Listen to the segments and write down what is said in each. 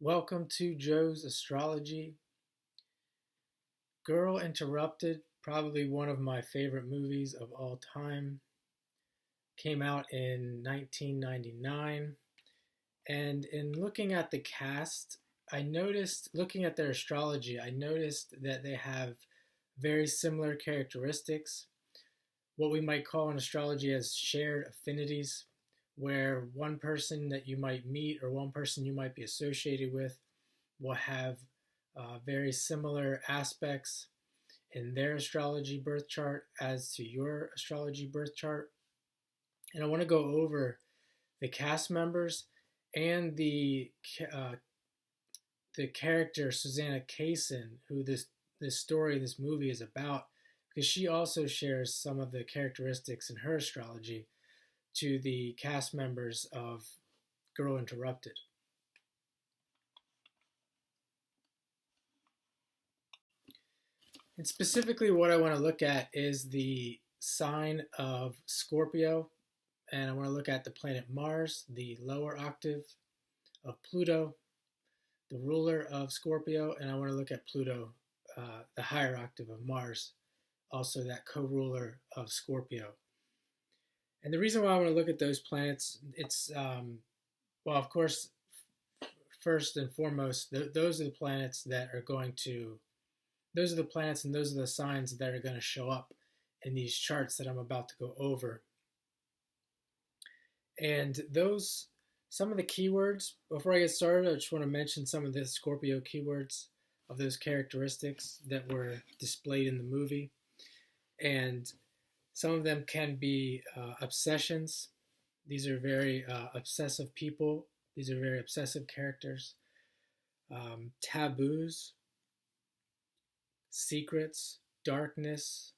Welcome to Joe's Astrology. Girl Interrupted, probably one of my favorite movies of all time. Came out in 1999. And in looking at the cast, looking at their astrology, I noticed that they have very similar characteristics, what we might call in astrology as shared affinities, where one person that you might meet or one person you might be associated with will have very similar aspects in their astrology birth chart as to your astrology birth chart. And I want to go over the cast members and the character Susanna Kaysen, who this story, this movie is about, because she also shares some of the characteristics in her astrology to the cast members of Girl Interrupted. And specifically what I want to look at is the sign of Scorpio, and I want to look at the planet Mars, the lower octave of Pluto, the ruler of Scorpio, and I want to look at Pluto, the higher octave of Mars, also that co-ruler of Scorpio. And the reason why I want to look at those planets, it's, well, of course, first and foremost, those are the planets that are going to, those are the planets and those are the signs that are going to show up in these charts that I'm about to go over. And those, some of the keywords, before I get started, I just want to mention some of the Scorpio keywords of those characteristics that were displayed in the movie. And some of them can be obsessions. These are very obsessive people. These are very obsessive characters. Taboos, secrets, darkness,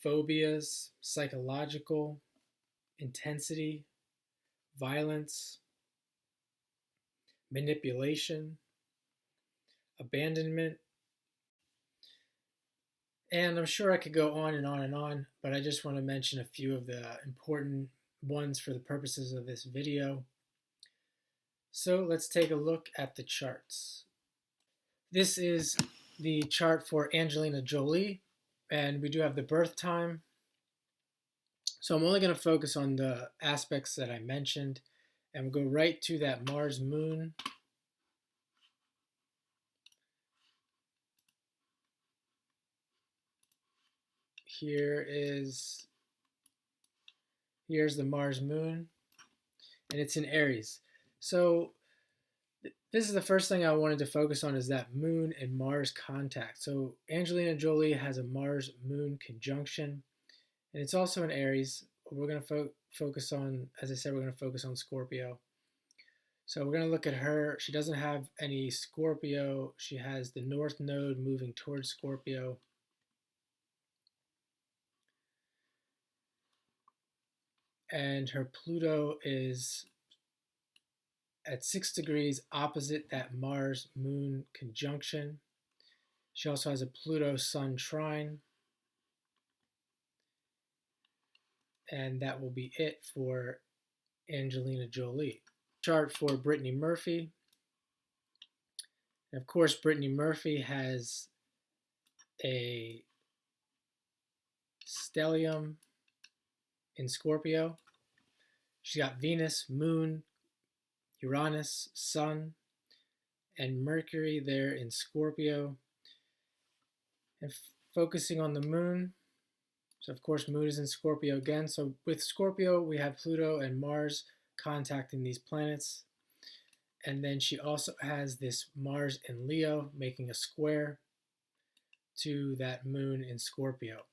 phobias, psychological, intensity, violence, manipulation, abandonment. And I'm sure I could go on and on and on, but I just want to mention a few of the important ones for the purposes of this video. So let's take a look at the charts. This is the chart for Angelina Jolie, and we do have the birth time. So I'm only going to focus on the aspects that I mentioned, and we'll go right to that Mars moon. Here's the Mars moon, and it's in Aries. So this is the first thing I wanted to focus on, is that moon and Mars contact. So Angelina Jolie has a Mars moon conjunction, and it's also in Aries. We're going to focus on, as I said, we're going to focus on Scorpio. So we're going to look at her. She doesn't have any Scorpio. She has the North Node moving towards Scorpio. And her Pluto is at 6 degrees opposite that Mars moon conjunction. She also has a Pluto Sun trine. And that will be it for Angelina Jolie. Chart for Brittany Murphy. And of course, Brittany Murphy has a stellium in Scorpio. She's got Venus, Moon, Uranus, Sun, and Mercury there in Scorpio. And focusing on the Moon, so of course Moon is in Scorpio again. So with Scorpio, we have Pluto and Mars contacting these planets. And then she also has this Mars in Leo making a square to that Moon in Scorpio.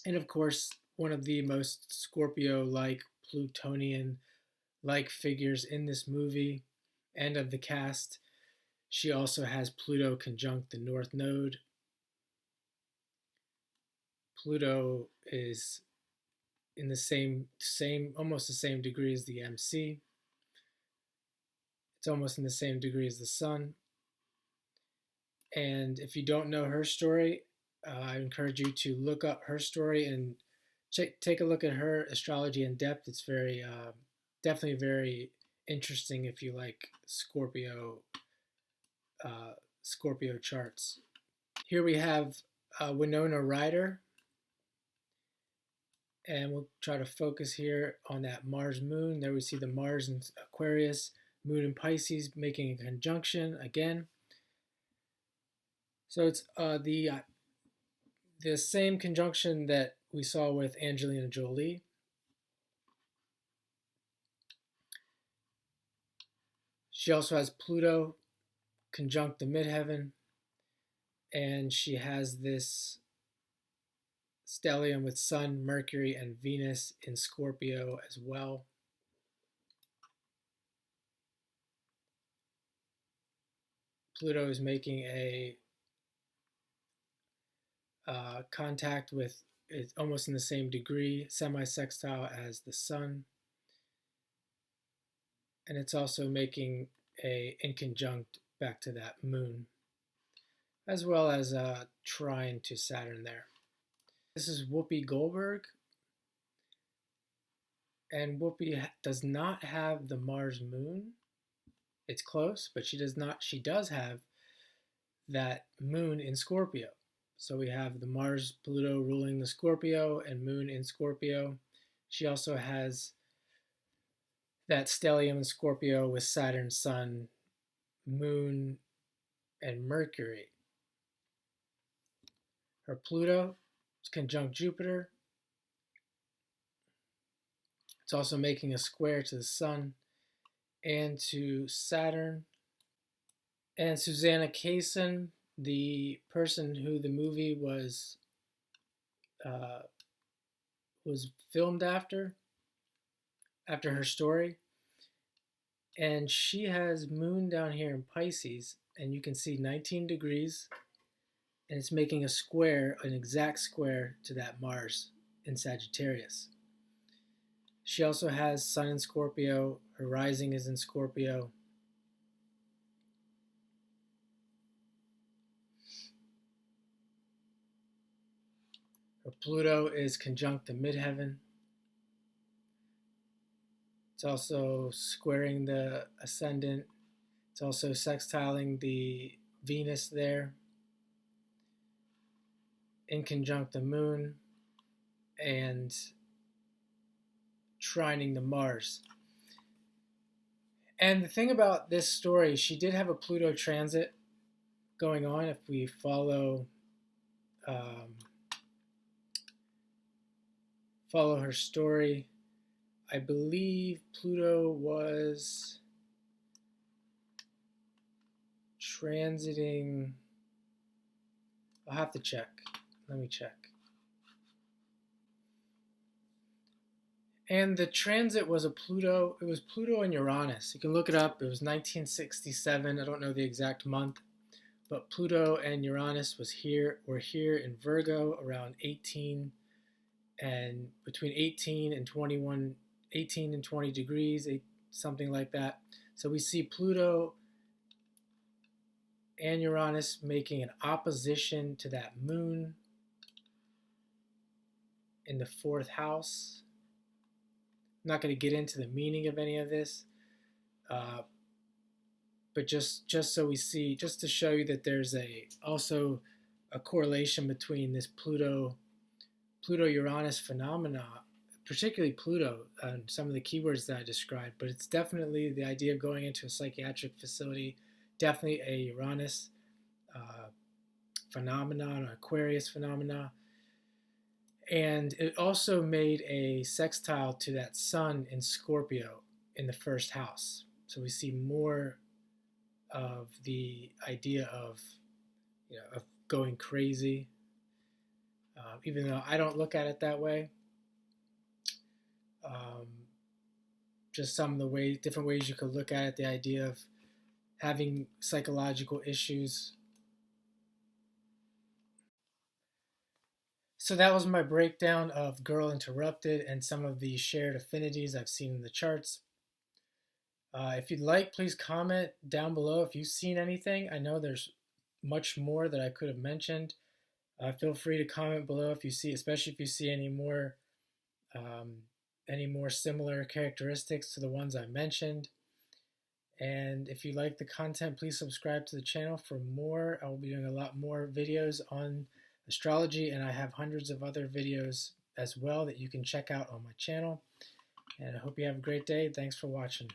And of course, one of the most Scorpio-like, Plutonian-like figures in this movie and of the cast, she also has Pluto conjunct the North Node. Pluto is in the same almost the same degree as the MC. It's almost in the same degree as the Sun. And if you don't know her story, I encourage you to look up her story and take a look at her astrology in depth. It's very definitely very interesting if you like Scorpio charts. Here we have Winona Ryder, and we'll try to focus here on that Mars moon. There we see the Mars in Aquarius, moon in Pisces making a conjunction again. So it's the same conjunction that we saw with Angelina Jolie. She also has Pluto conjunct the midheaven, and she has this stellium with Sun, Mercury, and Venus in Scorpio as well. Pluto is making a contact with, it's almost in the same degree, semi-sextile as the Sun. And it's also making a inconjunct back to that moon, as well as a trine to Saturn there. This is Whoopi Goldberg, and Whoopi does not have the Mars moon. It's close, but she does have that moon in Scorpio. So we have the Mars Pluto ruling the Scorpio and moon in Scorpio. She also has that stellium in Scorpio with Saturn, Sun, Moon, and Mercury. Her Pluto is conjunct Jupiter. It's also making a square to the Sun and to Saturn. And Susanna Kaysen, the person who the movie was filmed after her story, and she has moon down here in Pisces, and you can see 19 degrees, and it's making a square, an exact square to that Mars in Sagittarius. She also has Sun in Scorpio, her rising is in Scorpio. Her Pluto is conjunct the midheaven. It's also squaring the ascendant. It's also sextiling the Venus there, in conjunct the moon, and trining the Mars. And the thing about this story, she did have a Pluto transit going on. If we follow her story, I believe Pluto was transiting. I'll have to check. Let me check. And the transit was it was Pluto and Uranus. You can look it up. It was 1967. I don't know the exact month, but Pluto and Uranus were here in Virgo around 18 and between 18 and 21, 18 and 20 degrees, something like that. So we see Pluto and Uranus making an opposition to that moon in the 4th house. I'm not going to get into the meaning of any of this, but just so we see, just to show you that there's also a correlation between this Pluto-Uranus phenomena, particularly Pluto, and some of the keywords that I described, but it's definitely the idea of going into a psychiatric facility, definitely a Uranus phenomenon, an Aquarius phenomena. And it also made a sextile to that Sun in Scorpio in the 1st house. So we see more of the idea of going crazy, even though I don't look at it that way. Just some of the different ways you could look at it, the idea of having psychological issues. So that was my breakdown of Girl Interrupted and some of the shared affinities I've seen in the charts. If you'd like, please comment down below if you've seen anything. I know there's much more that I could have mentioned. Feel free to comment below if you see, especially if you see any more similar characteristics to the ones I mentioned. And if you like the content, please subscribe to the channel for more. I will be doing a lot more videos on astrology, and I have hundreds of other videos as well that you can check out on my channel. And I hope you have a great day. Thanks for watching.